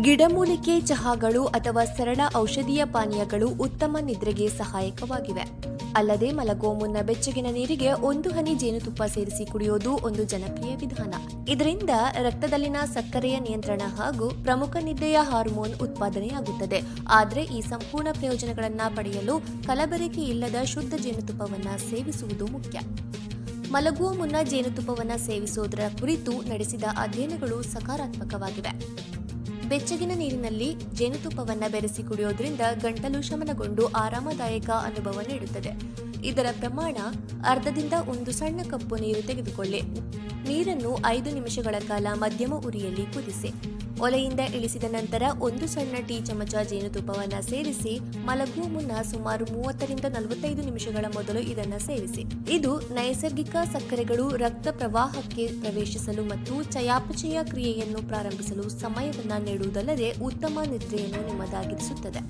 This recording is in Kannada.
ಗಿಡಮೂಲಿಕೆ ಚಹಾಗಳು ಅಥವಾ ಸರಳ ಔಷಧೀಯ ಪಾನೀಯಗಳು ಉತ್ತಮ ನಿದ್ರೆಗೆ ಸಹಾಯಕವಾಗಿವೆ. ಅಲ್ಲದೆ ಮಲಗುವ ಮುನ್ನ ಬೆಚ್ಚಗಿನ ನೀರಿಗೆ 1 ಹನಿ ಜೇನುತುಪ್ಪ ಸೇರಿಸಿ ಕುಡಿಯೋದು ಒಂದು ಜನಪ್ರಿಯ ವಿಧಾನ. ಇದರಿಂದ ರಕ್ತದಲ್ಲಿನ ಸಕ್ಕರೆಯ ನಿಯಂತ್ರಣ ಹಾಗೂ ಪ್ರಮುಖ ನಿದ್ದೆಯ ಹಾರ್ಮೋನ್ ಉತ್ಪಾದನೆಯಾಗುತ್ತದೆ. ಆದರೆ ಈ ಸಂಪೂರ್ಣ ಪ್ರಯೋಜನಗಳನ್ನು ಪಡೆಯಲು ಕಲಬೆರಕೆ ಇಲ್ಲದ ಶುದ್ಧ ಜೇನುತುಪ್ಪವನ್ನು ಸೇವಿಸುವುದು ಮುಖ್ಯ. ಮಲಗುವ ಮುನ್ನ ಜೇನುತುಪ್ಪವನ್ನು ಸೇವಿಸುವುದರ ಕುರಿತು ನಡೆಸಿದ ಅಧ್ಯಯನಗಳು ಸಕಾರಾತ್ಮಕವಾಗಿವೆ. ಬೆಚ್ಚಗಿನ ನೀರಿನಲ್ಲಿ ಜೇನುತುಪ್ಪವನ್ನು ಬೆರೆಸಿ ಕುಡಿಯೋದ್ರಿಂದ ಗಂಟಲು ಶಮನಗೊಂಡು ಆರಾಮದಾಯಕ ಅನುಭವ ನೀಡುತ್ತದೆ. ಇದರ ಪ್ರಮಾಣ ಅರ್ಧದಿಂದ 1 ಸಣ್ಣ ಕಪ್ಪು ನೀರು ತೆಗೆದುಕೊಳ್ಳಿ. ನೀರನ್ನು 5 ನಿಮಿಷಗಳ ಕಾಲ ಮಧ್ಯಮ ಉರಿಯಲ್ಲಿ ಕುದಿಸಿ. ಒಲೆಯಿಂದ ಇಳಿಸಿದ ನಂತರ 1 ಸಣ್ಣ ಟೀ ಚಮಚ ಜೇನುತುಪ್ಪವನ್ನು ಸೇರಿಸಿ ಮಲಗುವ ಮುನ್ನ ಸುಮಾರು 30ರಿಂದ 45 ನಿಮಿಷಗಳ ಮೊದಲು ಇದನ್ನು ಸೇವಿಸಿ. ಇದು ನೈಸರ್ಗಿಕ ಸಕ್ಕರೆಗಳು ರಕ್ತ ಪ್ರವಾಹಕ್ಕೆ ಪ್ರವೇಶಿಸಲು ಮತ್ತು ಚಯಾಪಚಯ ಕ್ರಿಯೆಯನ್ನು ಪ್ರಾರಂಭಿಸಲು ಸಮಯವನ್ನು ನೀಡುವುದಲ್ಲದೆ ಉತ್ತಮ ನಿದ್ರೆಯನ್ನು ನಿಮ್ಮದಾಗಿರಿಸುತ್ತದೆ.